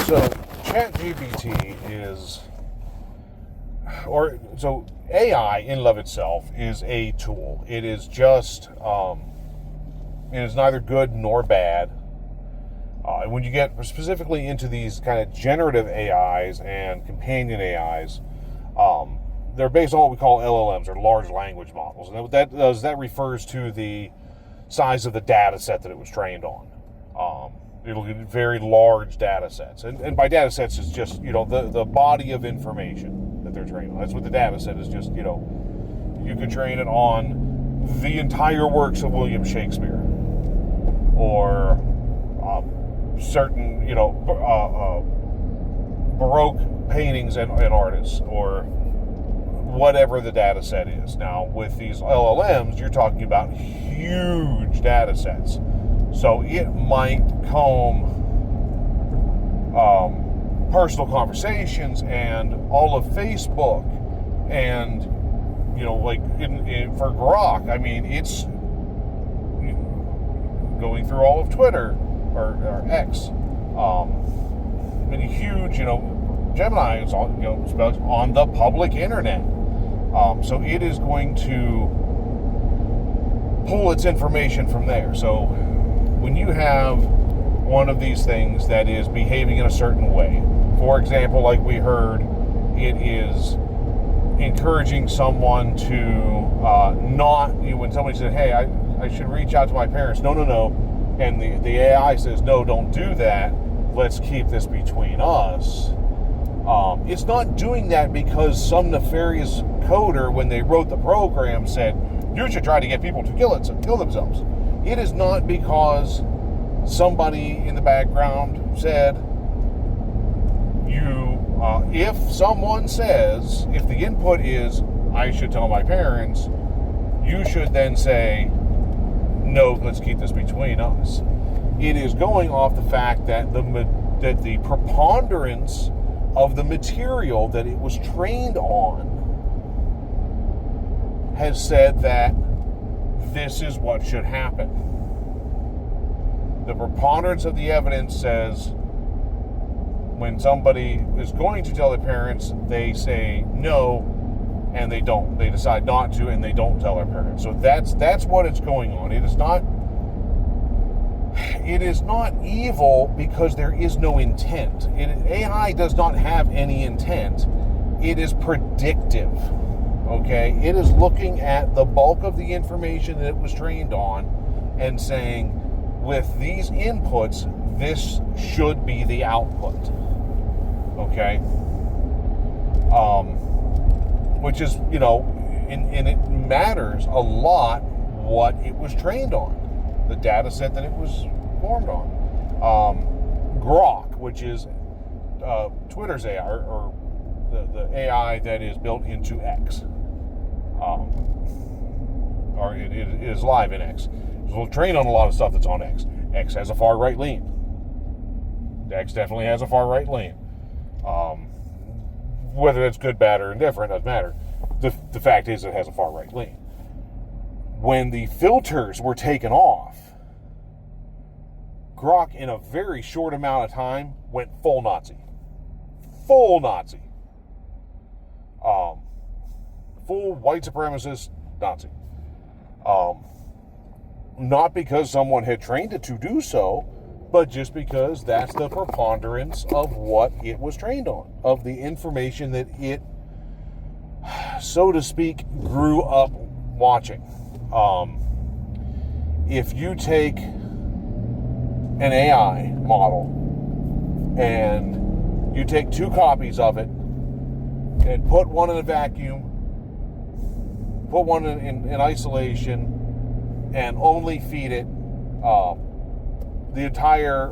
So ChatGPT is, so AI in and of itself is a tool. It is just, it is neither good nor bad. And when you get specifically into these kind of generative AIs and companion AIs, they're based on what we call LLMs, or large language models. And what that does, that refers to the size of the data set that it was trained on. It'll get very large data sets. And by data sets, it's just, the body of information that they're trained on. That's what the data set is, just, you could train it on the entire works of William Shakespeare, or certain, Baroque paintings and artists, or whatever the data set is. Now, with these LLMs, you're talking about huge data sets. So it might comb personal conversations and all of Facebook, and for Grok, I mean, it's going through all of Twitter or X. And huge, Gemini is on the public internet. So it is going to pull its information from there. So when you have one of these things that is behaving in a certain way, for example, like we heard, it is encouraging someone to when somebody said, hey, I should reach out to my parents. No. And the AI says, no, don't do that. Let's keep this between us. It's not doing that because some nefarious coder, when they wrote the program, said, you should try to get people to kill themselves. It is not because somebody in the background said, if someone says, if the input is, I should tell my parents, you should then say, no, let's keep this between us. It is going off the fact that the preponderance of the material that it was trained on has said that this is what should happen. The preponderance of the evidence says when somebody is going to tell their parents, they say no, and they don't. They decide not to, and they don't tell their parents. So that's what it's going on. It is not evil because there is no intent. AI does not have any intent. It is predictive. Okay? It is looking at the bulk of the information that it was trained on and saying, with these inputs, this should be the output. Okay? Which is, and it matters a lot what it was trained on, the data set that it was formed on. Grok, which is Twitter's AI, or the AI that is built into X, or it is live in X. We'll train on a lot of stuff that's on X. X has a far right lean. X definitely has a far right lean. Whether it's good, bad, or indifferent doesn't matter. The fact is, it has a far right lean. When the filters were taken off, Grok, in a very short amount of time, went full Nazi. Full Nazi. Full white supremacist Nazi. Not because someone had trained it to do so, but just because that's the preponderance of what it was trained on, of the information that it, so to speak, grew up watching. If you take an AI model and you take 2 copies of it and put one in a vacuum, put one in isolation, and only feed it the entire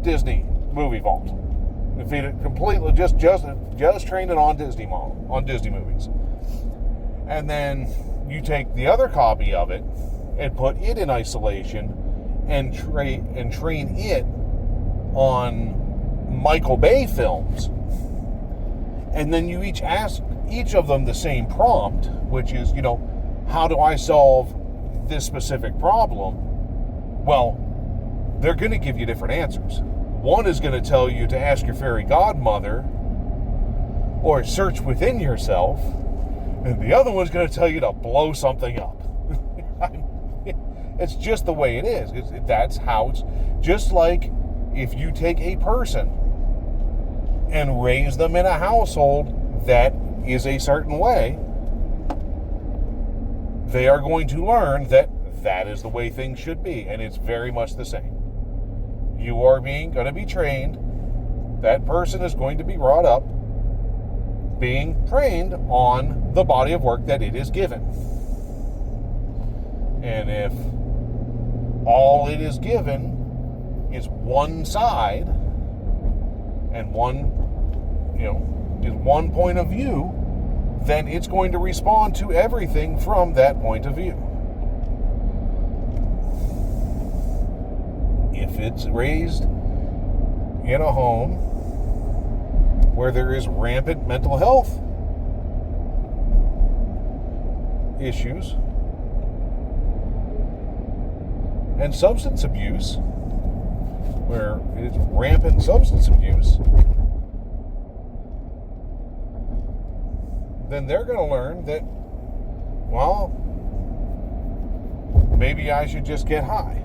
Disney movie vault, and feed it completely, just trained it on Disney movies, and then you take the other copy of it and put it in isolation and train it on Michael Bay films, and then you each ask each of them the same prompt, which is, how do I solve this specific problem? Well, they're going to give you different answers. One is going to tell you to ask your fairy godmother or search within yourself, and the other one's going to tell you to blow something up. It's just the way it is. That's how it's. Just like if you take a person and raise them in a household that is a certain way, they are going to learn that that is the way things should be, and it's very much the same. You are going to be trained. That person is going to be brought up being trained on the body of work that it is given. And if all it is given is one side and is one point of view, then it's going to respond to everything from that point of view. If it's raised in a home where there is rampant mental health issues and substance abuse, where it's rampant substance abuse, then they're going to learn that, well, maybe I should just get high.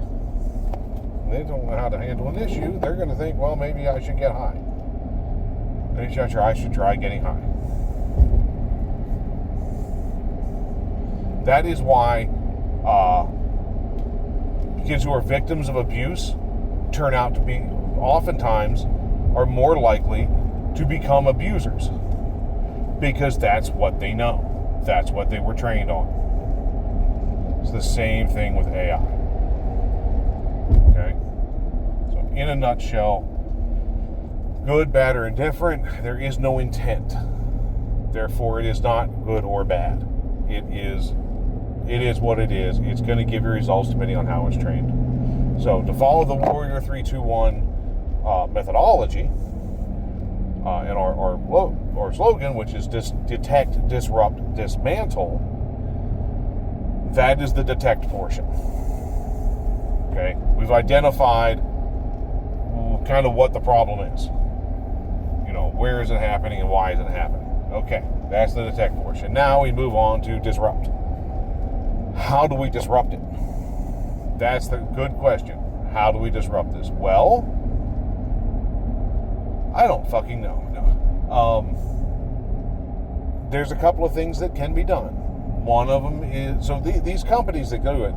They don't know how to handle an issue. They're going to think, well, maybe I should get high. Maybe I should try getting high. That is why kids who are victims of abuse turn out to be, oftentimes, are more likely to become abusers. Because that's what they know. That's what they were trained on. It's the same thing with AI. Okay? So, in a nutshell, good, bad, or indifferent, there is no intent. Therefore, it is not good or bad. It is what it is. It's going to give you results depending on how it's trained. So, to follow the Warrior 321 methodology, and our slogan, which is detect, disrupt, dismantle, that is the detect portion. Okay? We've identified kind of what the problem is. Where is it happening and why is it happening? Okay, that's the detect portion. Now we move on to disrupt. How do we disrupt it? That's the good question. How do we disrupt this? Well, I don't fucking know. There's a couple of things that can be done. One of them is, so these companies that do it,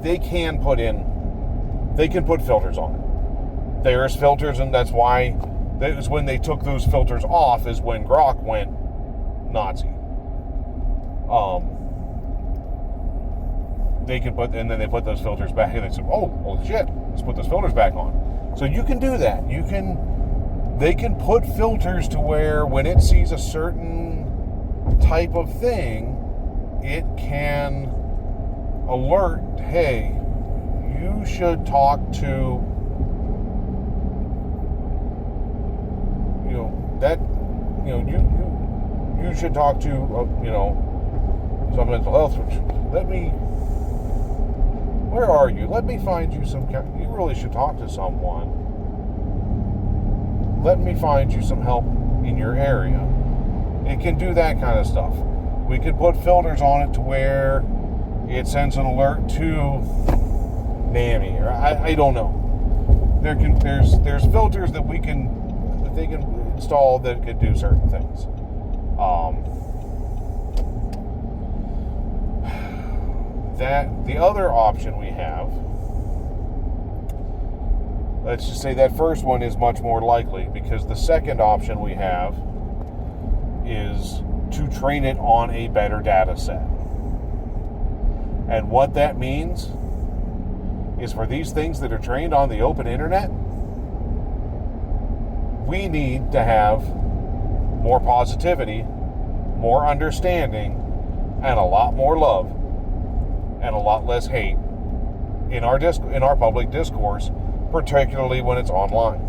they can put filters on it. There's filters, and that's why, that was when they took those filters off, is when Grok went Nazi. And then they put those filters back, and they said, oh, holy shit, let's put those filters back on. So you can do that. They can put filters to where when it sees a certain type of thing, it can alert, hey, you should talk to, you should talk to, some mental health. Where are you? Let me find you you really should talk to someone. Let me find you some help in your area. It can do that kind of stuff. We could put filters on it to where it sends an alert to NAMI, or I don't know. There's filters that they can install that could do certain things. The other option we have, let's just say that first one is much more likely, because the second option we have is to train it on a better data set. And what that means is, for these things that are trained on the open internet, we need to have more positivity, more understanding, and a lot more love, and a lot less hate in our public discourse, particularly when it's online.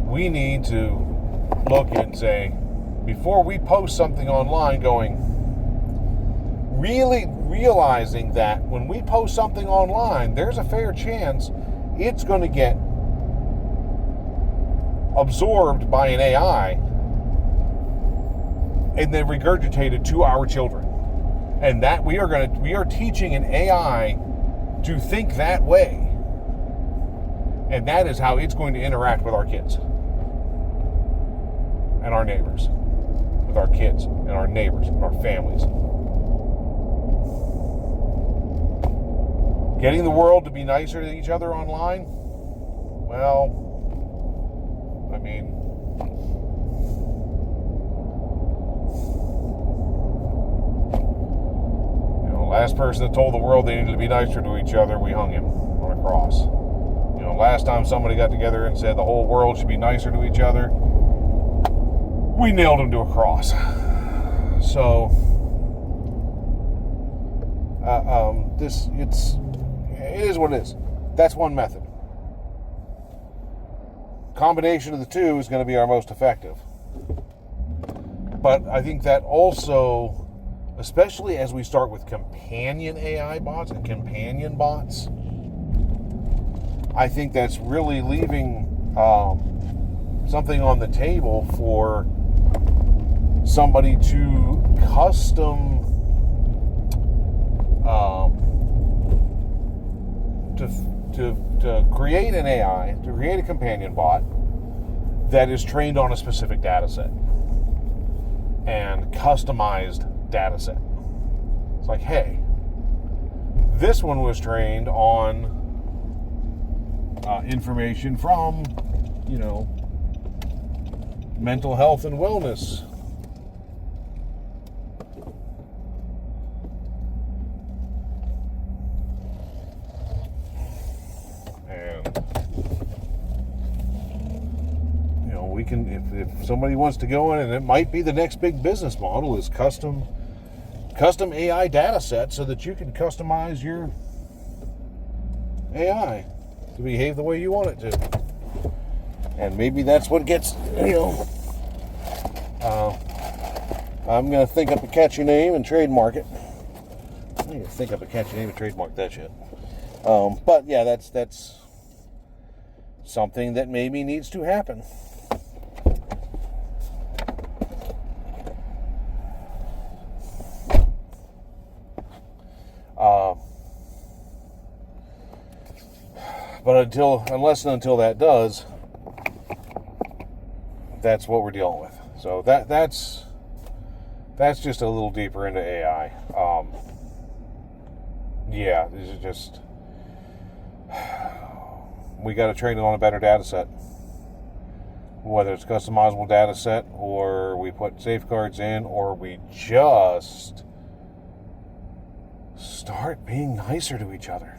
We need to look and say, before we post something online, really realizing that when we post something online, there's a fair chance it's going to get absorbed by an AI and then regurgitated to our children. And that we are teaching an AI to think that way. And that is how it's going to interact with our kids and our neighbors, with our kids and our neighbors and our families. Getting the world to be nicer to each other online? Well, I mean, last person that told the world they needed to be nicer to each other, we hung him on a cross. Last time somebody got together and said the whole world should be nicer to each other, we nailed him to a cross. So, it is what it is. That's one method. Combination of the two is going to be our most effective. But I think that also, especially as we start with companion AI bots and companion bots, I think that's really leaving something on the table for somebody to custom to create an AI, to create a companion bot that is trained on a specific data set and customized data set. It's like, hey, this one was trained on information from, mental health and wellness. We can, if somebody wants to go in, and it might be the next big business model, is custom AI data set so that you can customize your AI to behave the way you want it to. And maybe that's what gets, I'm going to think up a catchy name and trademark it. I need to think up a catchy name and trademark that shit. But yeah, that's something that maybe needs to happen. But unless and until that does, that's what we're dealing with. So that's just a little deeper into AI. Yeah, this is just, we got to train it on a better data set. Whether it's customizable data set, or we put safeguards in, or we just start being nicer to each other.